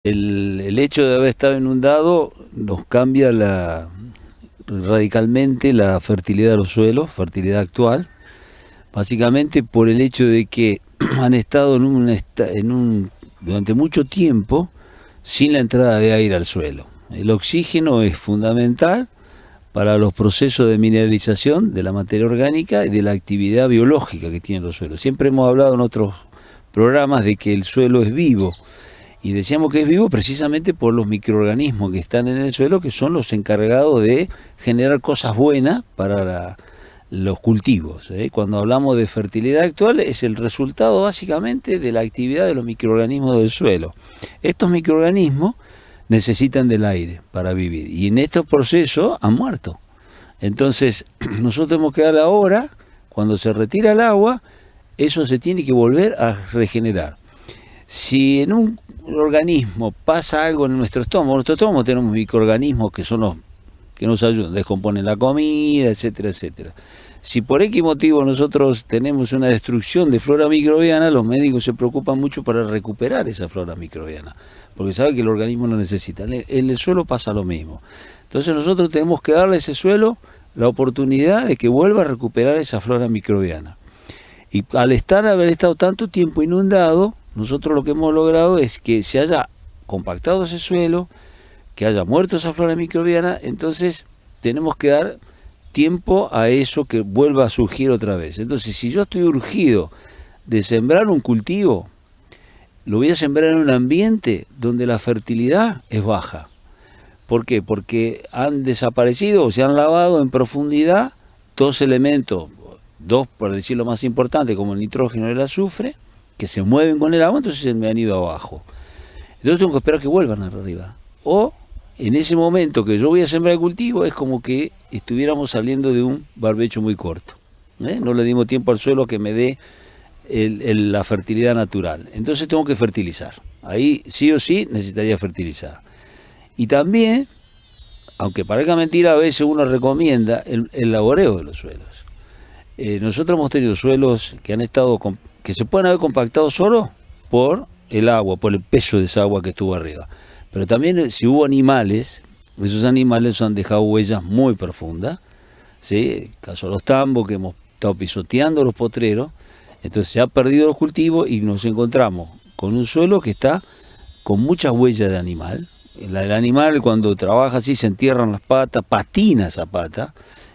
El hecho de haber estado inundado nos cambia radicalmente la fertilidad de los suelos, fertilidad actual, básicamente por el hecho de que han estado durante mucho tiempo sin la entrada de aire al suelo. El oxígeno es fundamental para los procesos de mineralización de la materia orgánica y de la actividad biológica que tienen los suelos. Siempre hemos hablado en otros programas de que el suelo es vivo, y decíamos que es vivo precisamente por los microorganismos que están en el suelo, que son los encargados de generar cosas buenas para los cultivos. Cuando hablamos de fertilidad actual, es el resultado básicamente de la actividad de los microorganismos del suelo. Estos microorganismos necesitan del aire para vivir, y en estos procesos han muerto. Entonces, nosotros tenemos que dar ahora, cuando se retira el agua, eso se tiene que volver a regenerar. Si en un organismo pasa algo en nuestro estómago tenemos microorganismos que son los que nos ayudan, descomponen la comida, etcétera, etcétera. Si por X motivo nosotros tenemos una destrucción de flora microbiana, los médicos se preocupan mucho para recuperar esa flora microbiana, porque saben que el organismo lo necesita. En el suelo pasa lo mismo. Entonces nosotros tenemos que darle a ese suelo la oportunidad de que vuelva a recuperar esa flora microbiana. Y al haber estado tanto tiempo inundado, nosotros lo que hemos logrado es que se haya compactado ese suelo, que haya muerto esa flora microbiana. Entonces tenemos que dar tiempo a eso que vuelva a surgir otra vez. Entonces, si yo estoy urgido de sembrar un cultivo, lo voy a sembrar en un ambiente donde la fertilidad es baja. ¿Por qué? Porque han desaparecido o se han lavado en profundidad dos elementos, dos por decirlo más importante, como el nitrógeno y el azufre, que se mueven con el agua, entonces se me han ido abajo. Entonces tengo que esperar que vuelvan arriba. O en ese momento que yo voy a sembrar el cultivo, es como que estuviéramos saliendo de un barbecho muy corto. No le dimos tiempo al suelo a que me dé la fertilidad natural. Entonces tengo que fertilizar. Ahí sí o sí necesitaría fertilizar. Y también, aunque parezca mentira, a veces uno recomienda el laboreo de los suelos. Nosotros hemos tenido suelos que han estado que se pueden haber compactado solo por el agua, por el peso de esa agua que estuvo arriba. Pero también si hubo animales, esos animales han dejado huellas muy profundas, ¿sí? El caso de los tambos, que hemos estado pisoteando los potreros, entonces se ha perdido los cultivos y nos encontramos con un suelo que está con muchas huellas de animal. El animal cuando trabaja así se entierran las patas, patina esa pata,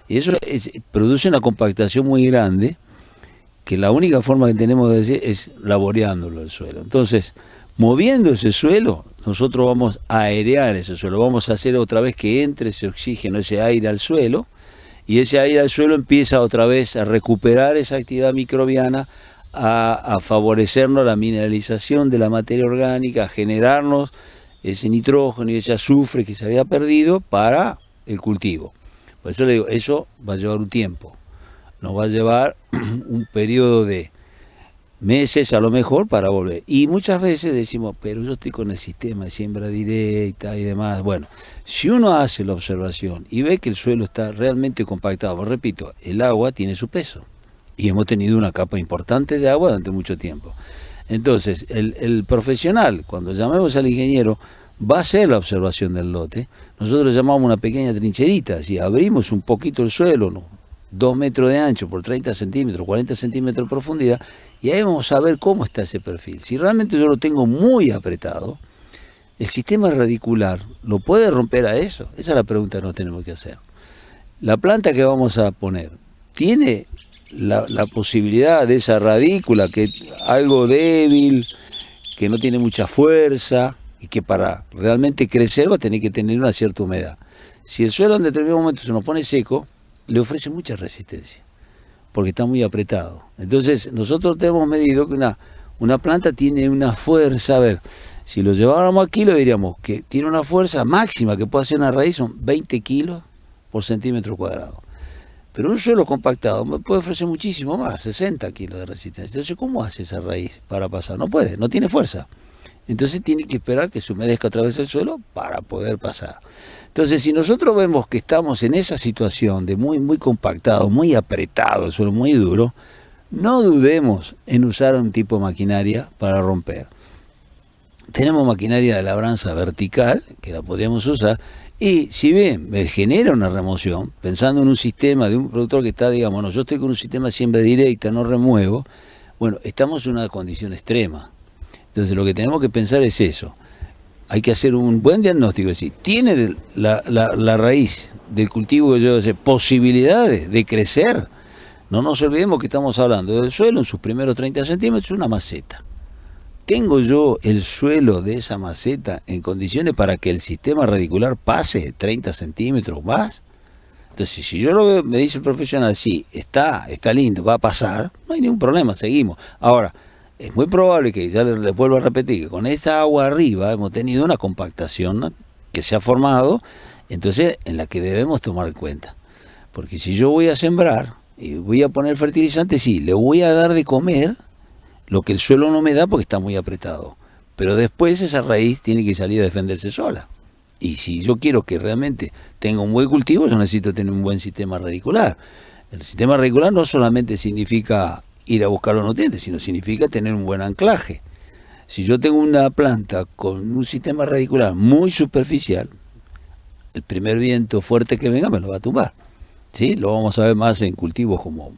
y eso produce una compactación muy grande, que la única forma que tenemos de hacer es laboreándolo el suelo. Entonces, moviendo ese suelo, nosotros vamos a aerear ese suelo, vamos a hacer otra vez que entre ese oxígeno, ese aire al suelo, y ese aire al suelo empieza otra vez a recuperar esa actividad microbiana, a favorecernos la mineralización de la materia orgánica, a generarnos ese nitrógeno y ese azufre que se había perdido para el cultivo. Por eso le digo, eso va a llevar un tiempo, nos va a llevar un periodo de meses a lo mejor para volver. Y muchas veces decimos, pero yo estoy con el sistema de siembra directa y demás. Bueno, si uno hace la observación y ve que el suelo está realmente compactado, repito, el agua tiene su peso. Y hemos tenido una capa importante de agua durante mucho tiempo. Entonces, el profesional, cuando llamemos al ingeniero, va a hacer la observación del lote. Nosotros llamamos una pequeña trincherita, si abrimos un poquito el suelo, ¿no? 2 metros de ancho por 30 centímetros, 40 centímetros de profundidad, y ahí vamos a ver cómo está ese perfil. Si realmente yo lo tengo muy apretado, ¿el sistema radicular lo puede romper a eso? Esa es la pregunta que nos tenemos que hacer. La planta que vamos a poner, ¿tiene la posibilidad de esa radícula, que es algo débil, que no tiene mucha fuerza, y que para realmente crecer va a tener que tener una cierta humedad? Si el suelo en determinado momento se nos pone seco, le ofrece mucha resistencia, porque está muy apretado. Entonces nosotros tenemos medido que una planta tiene una fuerza, a ver, si lo lleváramos aquí lo diríamos que tiene una fuerza máxima que puede hacer una raíz, son 20 kilos por centímetro cuadrado. Pero un suelo compactado me puede ofrecer muchísimo más, 60 kilos de resistencia. Entonces, ¿cómo hace esa raíz para pasar? No puede, no tiene fuerza. Entonces tiene que esperar que se humedezca otra vez el suelo para poder pasar. Entonces, si nosotros vemos que estamos en esa situación de muy compactado, muy apretado, el suelo muy duro, no dudemos en usar un tipo de maquinaria para romper. tenemos maquinaria de labranza vertical, que la podríamos usar, y si bien me genera una remoción, pensando en un sistema de un productor que está, digamos, no, yo estoy con un sistema de siembra directa, no remuevo, bueno, estamos en una condición extrema. Entonces lo que tenemos que pensar es eso. Hay que hacer un buen diagnóstico, es decir, ¿tiene la raíz del cultivo que yo hace posibilidades de crecer? No nos olvidemos que estamos hablando del suelo en sus primeros 30 centímetros, una maceta. ¿Tengo yo el suelo de esa maceta en condiciones para que el sistema radicular pase 30 centímetros más? Entonces, si yo lo veo, me dice el profesional, sí, está lindo, va a pasar, no hay ningún problema, seguimos. Ahora, es muy probable que, ya les vuelvo a repetir, que con esta agua arriba hemos tenido una compactación, ¿no?, que se ha formado, entonces en la que debemos tomar en cuenta. Porque si yo voy a sembrar y voy a poner fertilizante, sí, le voy a dar de comer lo que el suelo no me da porque está muy apretado. Pero después esa raíz tiene que salir a defenderse sola. Y si yo quiero que realmente tenga un buen cultivo, yo necesito tener un buen sistema radicular. El sistema radicular no solamente significa ir a buscar los nutrientes, sino significa tener un buen anclaje. Si yo tengo una planta con un sistema radicular muy superficial, el primer viento fuerte que venga me lo va a tumbar, ¿sí? Lo vamos a ver más en cultivos como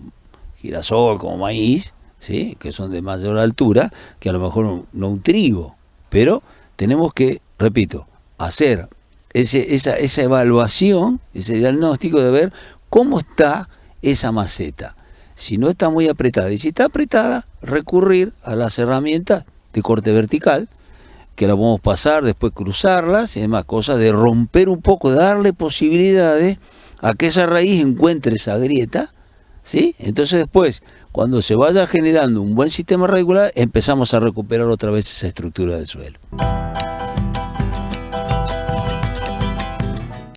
girasol, como maíz, ¿sí?, que son de mayor altura, que a lo mejor no un trigo. Pero tenemos que, repito, hacer esa evaluación, ese diagnóstico de ver cómo está esa maceta. Si no está muy apretada, y si está apretada, recurrir a las herramientas de corte vertical, que la podemos pasar, después cruzarlas y demás, cosas de romper un poco, darle posibilidades a que esa raíz encuentre esa grieta, ¿sí? Entonces después, cuando se vaya generando un buen sistema radicular, empezamos a recuperar otra vez esa estructura del suelo.